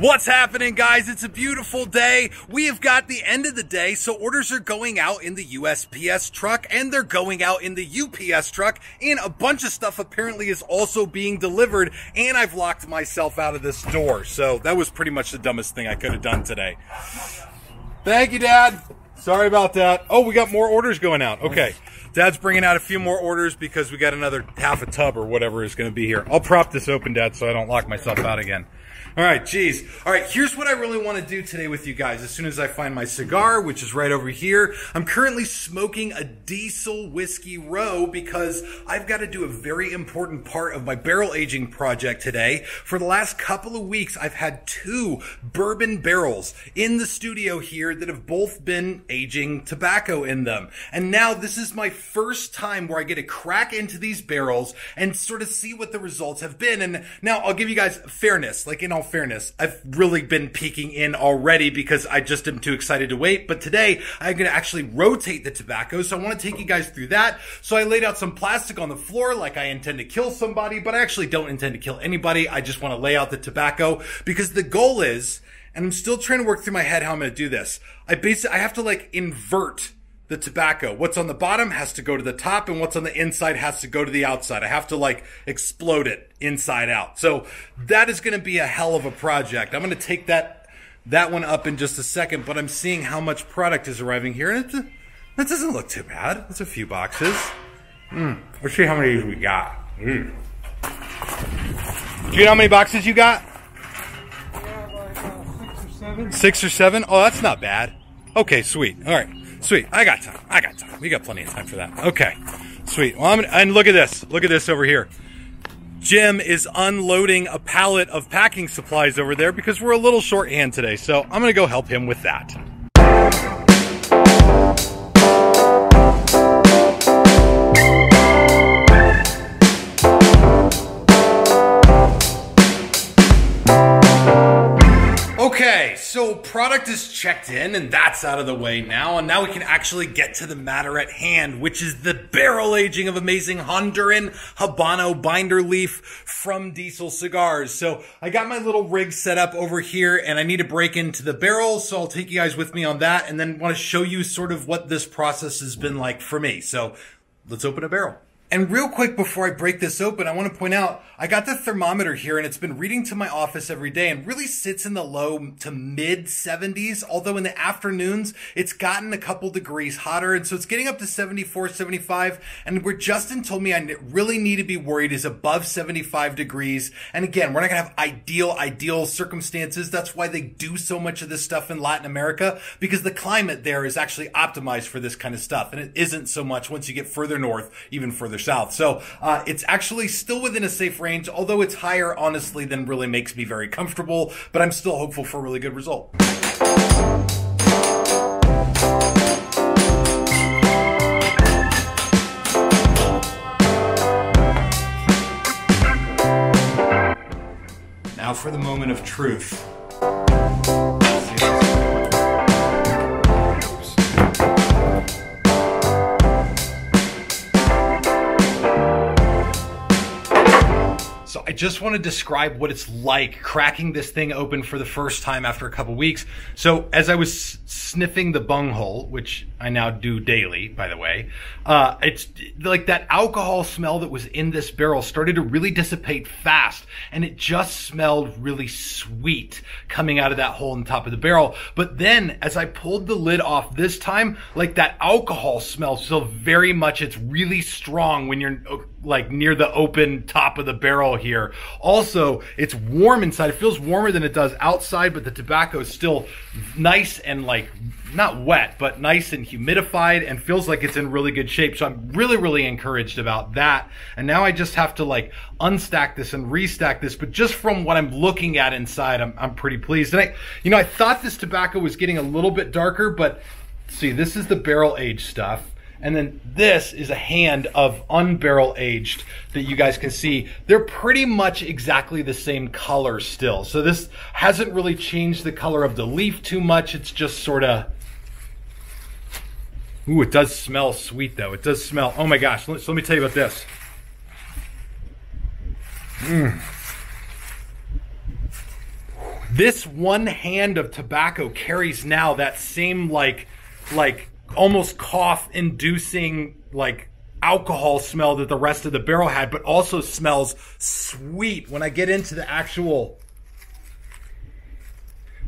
What's happening, guys? It's a beautiful day. We have got the end of the day, so orders are going out in the USPS truck and they're going out in the UPS truck, and a bunch of stuff apparently is also being delivered, and I've locked myself out of this door. So that was pretty much the dumbest thing I could have done today. Thank you, Dad. Sorry about that. Oh, we got more orders going out. Okay. Dad's bringing out a few more orders because we got another half a tub or whatever is going to be here. I'll prop this open, Dad, so I don't lock myself out again. All right, geez. All right, here's what I really want to do today with you guys. As soon as I find my cigar, which is right over here, I'm currently smoking a Diesel Whiskey Row because I've got to do a very important part of my barrel aging project today. For the last couple of weeks, I've had 2 bourbon barrels in the studio here that have both been aging tobacco in them. And now this is my first time where I get to crack into these barrels and sort of see what the results have been. And now I'll give you guys fairness, like in all fairness, I've really been peeking in already because I just am too excited to wait. But today I'm going to actually rotate the tobacco. So I want to take you guys through that. So I laid out some plastic on the floor like I intend to kill somebody, but I actually don't intend to kill anybody. I just want to lay out the tobacco because the goal is, and I'm still trying to work through my head how I'm going to do this. I have to like invert the tobacco. What's on the bottom has to go to the top, and what's on the inside has to go to the outside. I have to like explode it inside out. So that is going to be a hell of a project. I'm going to take that one up in just a second, but I'm seeing how much product is arriving here, and that doesn't look too bad. It's a few boxes. Let's see how many of these we got. Do you know how many boxes you got? Yeah, like 6 or 7. 6 or 7? Oh, that's not bad. Okay, sweet. All right. Sweet. I got time. We got plenty of time for that. Okay. Sweet. Well, and look at this. Look at this over here. Jim is unloading a pallet of packing supplies over there because we're a little shorthand today. So I'm going to go help him with that. Okay, so product is checked in and that's out of the way now, and now we can actually get to the matter at hand, which is the barrel aging of amazing Honduran Habano Binder leaf from Diesel Cigars. So I got my little rig set up over here and I need to break into the barrels, so I'll take you guys with me on that and then want to show you sort of what this process has been like for me. So let's open a barrel. And real quick before I break this open, I want to point out, I got the thermometer here and it's been reading to my office every day and really sits in the low to mid 70s, although in the afternoons, it's gotten a couple degrees hotter. And so it's getting up to 74, 75. And where Justin told me I really need to be worried is above 75 degrees. And again, we're not going to have ideal circumstances. That's why they do so much of this stuff in Latin America, because the climate there is actually optimized for this kind of stuff. And it isn't so much once you get further north, even further south. So it's actually still within a safe range, although it's higher, honestly, than really makes me very comfortable, but I'm still hopeful for a really good result. Now for the moment of truth. So I just want to describe what it's like cracking this thing open for the first time after a couple weeks. So as I was sniffing the bunghole, which I now do daily, by the way, it's like that alcohol smell that was in this barrel started to really dissipate fast, and it just smelled really sweet coming out of that hole in the top of the barrel. But then as I pulled the lid off this time, like that alcohol smell still very much, it's really strong when you're like near the open top of the barrel here. Also, it's warm inside. It feels warmer than it does outside, but the tobacco is still nice and like not wet, but nice and humidified and feels like it's in really good shape. So I'm really, really encouraged about that. And now I just have to like unstack this and restack this. But just from what I'm looking at inside, I'm pretty pleased. And I thought this tobacco was getting a little bit darker, but see, this is the barrel aged stuff. And then this is a hand of unbarrel aged that you guys can see. They're pretty much exactly the same color still. So this hasn't really changed the color of the leaf too much. It's just sort of, ooh, it does smell sweet though. It does smell, oh my gosh, so let me tell you about this. This one hand of tobacco carries now that same like almost cough inducing like alcohol smell that the rest of the barrel had, but also smells sweet. When I get into the actual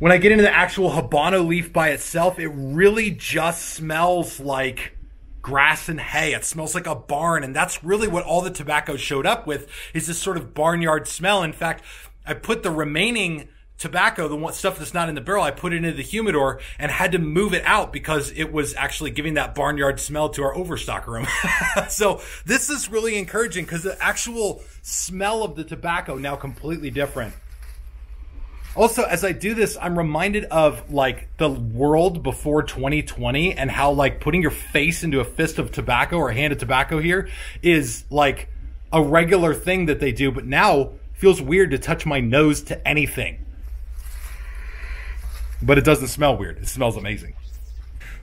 Habano leaf by itself, it really just smells like grass and hay. It smells like a barn, and that's really what all the tobacco showed up with, is this sort of barnyard smell. In fact, I put the remaining tobacco, the stuff that's not in the barrel, I put it into the humidor and had to move it out because it was actually giving that barnyard smell to our overstock room. So this is really encouraging because the actual smell of the tobacco now completely different. Also, as I do this, I'm reminded of like the world before 2020 and how like putting your face into a fist of tobacco or a hand of tobacco here is like a regular thing that they do, but now feels weird to touch my nose to anything. But it doesn't smell weird. It smells amazing.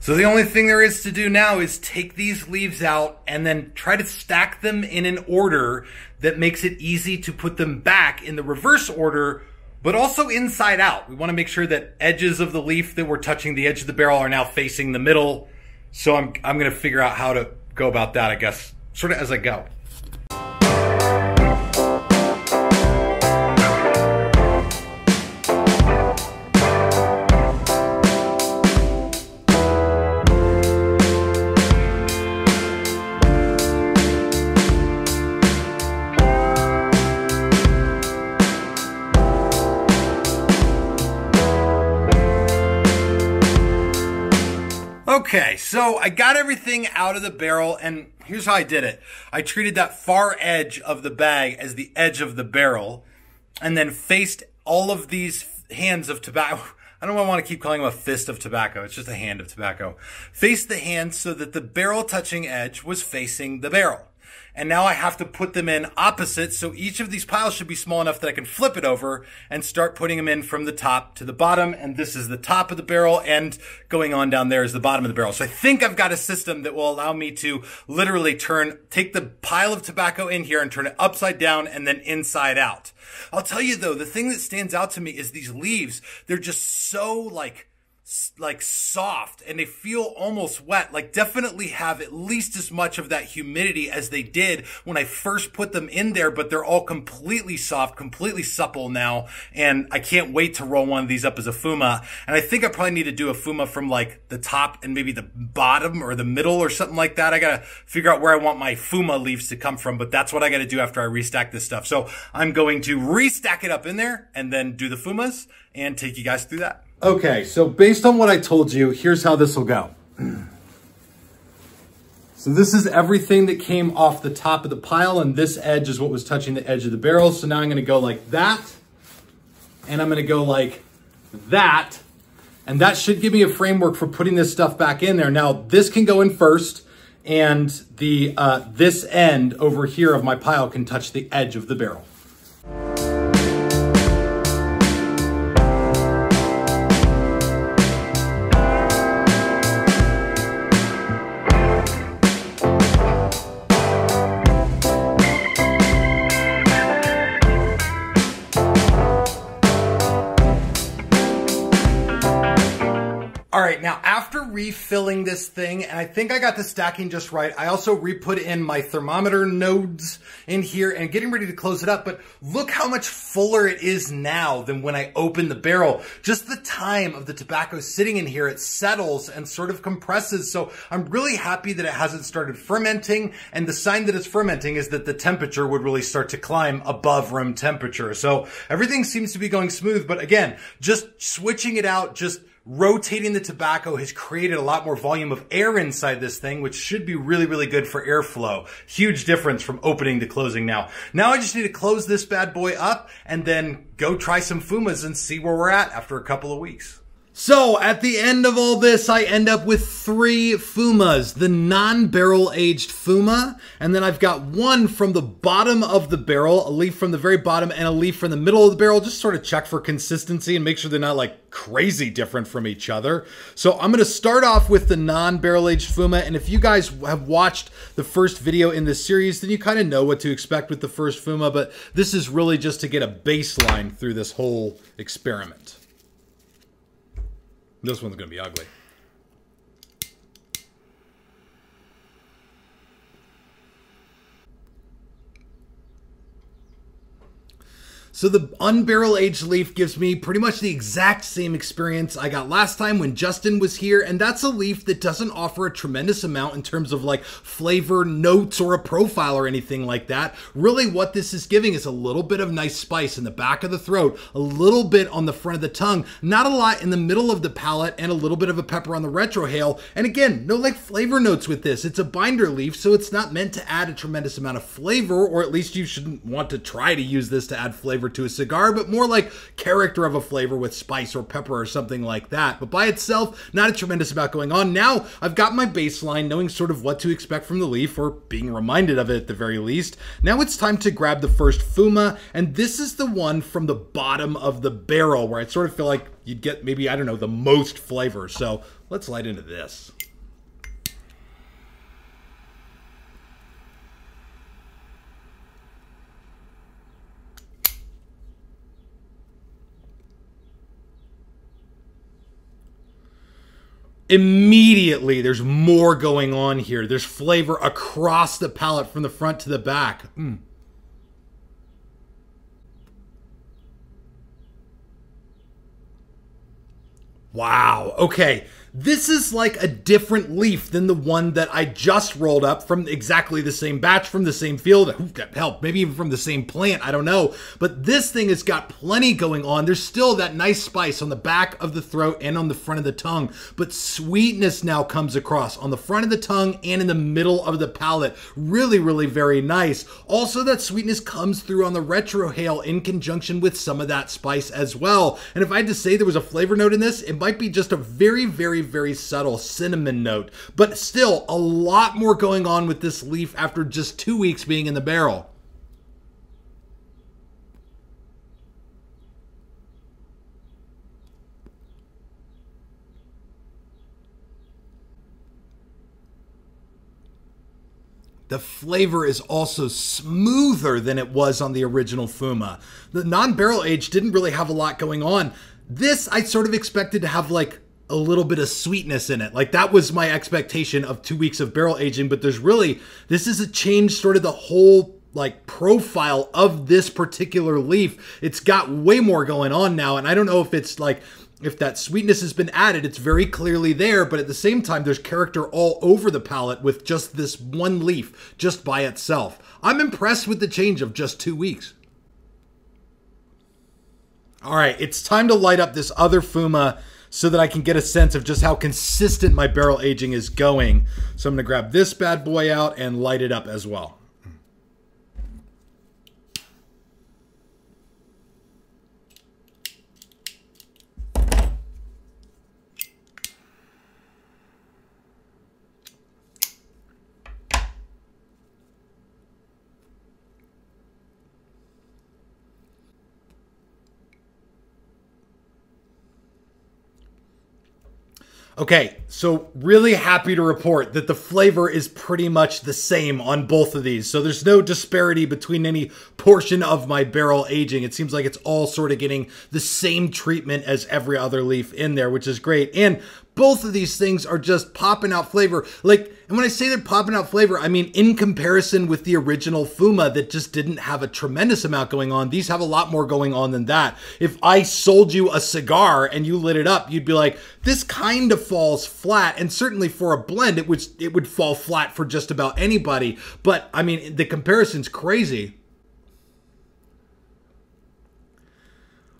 So the only thing there is to do now is take these leaves out and then try to stack them in an order that makes it easy to put them back in the reverse order, but also inside out. We want to make sure that edges of the leaf that were touching the edge of the barrel are now facing the middle. So I'm going to figure out how to go about that, I guess, sort of as I go. Okay, so I got everything out of the barrel, and here's how I did it. I treated that far edge of the bag as the edge of the barrel, and then faced all of these hands of tobacco. I don't want to keep calling them a fist of tobacco. It's just a hand of tobacco. Faced the hand so that the barrel touching edge was facing the barrel. And now I have to put them in opposite, so each of these piles should be small enough that I can flip it over and start putting them in from the top to the bottom. And this is the top of the barrel, and going on down there is the bottom of the barrel. So I think I've got a system that will allow me to literally take the pile of tobacco in here and turn it upside down and then inside out. I'll tell you though, the thing that stands out to me is these leaves. They're just so like soft, and they feel almost wet, like definitely have at least as much of that humidity as they did when I first put them in there, but they're all completely soft, completely supple now, and I can't wait to roll one of these up as a fuma. And I think I probably need to do a fuma from like the top and maybe the bottom or the middle or something like that. I gotta figure out where I want my fuma leaves to come from, but that's what I gotta do after I restack this stuff. So I'm going to restack it up in there and then do the fumas and take you guys through that. Okay, so based on what I told you, here's how this will go. So this is everything that came off the top of the pile, and this edge is what was touching the edge of the barrel. So now I'm gonna go like that, and I'm gonna go like that, and that should give me a framework for putting this stuff back in there. Now, this can go in first, and the this end over here of my pile can touch the edge of the barrel. All right, now after refilling this thing, and I think I got the stacking just right, I also re-put in my thermometer nodes in here and getting ready to close it up, but look how much fuller it is now than when I opened the barrel. Just the time of the tobacco sitting in here, it settles and sort of compresses, so I'm really happy that it hasn't started fermenting, and the sign that it's fermenting is that the temperature would really start to climb above room temperature. So everything seems to be going smooth, but again, just switching it out, just rotating the tobacco has created a lot more volume of air inside this thing, which should be really, really good for airflow. Huge difference from opening to closing now. Now I just need to close this bad boy up and then go try some fumas and see where we're at after a couple of weeks. So at the end of all this, I end up with 3 Fumas, the non-barrel aged Fuma, and then I've got one from the bottom of the barrel, a leaf from the very bottom and a leaf from the middle of the barrel, just sort of check for consistency and make sure they're not like crazy different from each other. So I'm going to start off with the non-barrel aged Fuma, and if you guys have watched the first video in this series, then you kind of know what to expect with the first Fuma, but this is really just to get a baseline through this whole experiment. This one's going to be ugly. So the unbarrel aged leaf gives me pretty much the exact same experience I got last time when Justin was here, and that's a leaf that doesn't offer a tremendous amount in terms of like flavor, notes, or a profile or anything like that. Really what this is giving is a little bit of nice spice in the back of the throat, a little bit on the front of the tongue, not a lot in the middle of the palate, and a little bit of a pepper on the retrohale. And again, no like flavor notes with this. It's a binder leaf, so it's not meant to add a tremendous amount of flavor, or at least you shouldn't want to try to use this to add flavor to a cigar, but more like character of a flavor with spice or pepper or something like that. But by itself, not a tremendous amount going on. Now I've got my baseline, knowing sort of what to expect from the leaf, or being reminded of it at the very least. Now it's time to grab the first Fuma, and this is the one from the bottom of the barrel where I sort of feel like you'd get maybe, I don't know, the most flavor. So let's light into this. Immediately, there's more going on here. There's flavor across the palate from the front to the back. Wow. Okay. This is like a different leaf than the one that I just rolled up from exactly the same batch, from the same field. Hell, maybe even from the same plant. I don't know. But this thing has got plenty going on. There's still that nice spice on the back of the throat and on the front of the tongue. But sweetness now comes across on the front of the tongue and in the middle of the palate. Really, really very nice. Also, that sweetness comes through on the retrohale in conjunction with some of that spice as well. And if I had to say there was a flavor note in this, it might be just a very, very, very subtle cinnamon note, but still a lot more going on with this leaf after just 2 weeks being in the barrel. The flavor is also smoother than it was on the original Fuma. The non-barrel age didn't really have a lot going on. This I sort of expected to have like a little bit of sweetness in it. Like that was my expectation of 2 weeks of barrel aging, but there's really, this is a change sort of the whole like profile of this particular leaf. It's got way more going on now. And I don't know if it's like, if that sweetness has been added, it's very clearly there, but at the same time, there's character all over the palate with just this one leaf, just by itself. I'm impressed with the change of just 2 weeks. All right, it's time to light up this other Fuma so that I can get a sense of just how consistent my barrel aging is going. So I'm gonna grab this bad boy out and light it up as well. Okay, so really happy to report that the flavor is pretty much the same on both of these. So there's no disparity between any portion of my barrel aging. It seems like it's all sort of getting the same treatment as every other leaf in there, which is great. And both of these things are just popping out flavor. Like, and when I say they're popping out flavor, I mean in comparison with the original Fuma that just didn't have a tremendous amount going on, these have a lot more going on than that. If I sold you a cigar and you lit it up, you'd be like, this kind of falls flat. And certainly for a blend, it would fall flat for just about anybody. But I mean, the comparison's crazy.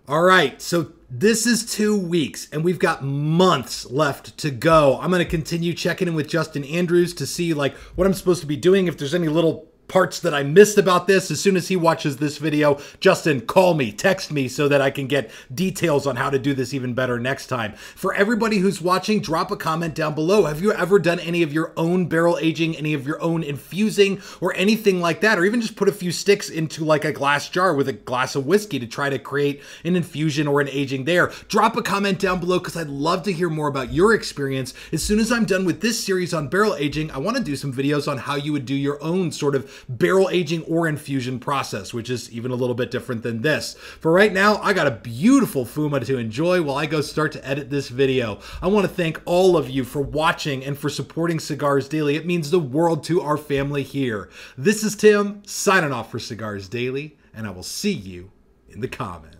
All right, so this is 2 weeks, and we've got months left to go. I'm going to continue checking in with Justin Andrews to see like what I'm supposed to be doing, if there's any little parts that I missed about this. As soon as he watches this video, Justin, call me, text me so that I can get details on how to do this even better next time. For everybody who's watching, drop a comment down below. Have you ever done any of your own barrel aging, any of your own infusing, or anything like that? Or even just put a few sticks into like a glass jar with a glass of whiskey to try to create an infusion or an aging there. Drop a comment down below because I'd love to hear more about your experience. As soon as I'm done with this series on barrel aging, I want to do some videos on how you would do your own sort of barrel aging or infusion process, which is even a little bit different than this. For right now, I got a beautiful Fuma to enjoy while I go start to edit this video. I want to thank all of you for watching and for supporting Cigars Daily. It means the world to our family here. This is Tim, signing off for Cigars Daily, and I will see you in the comments.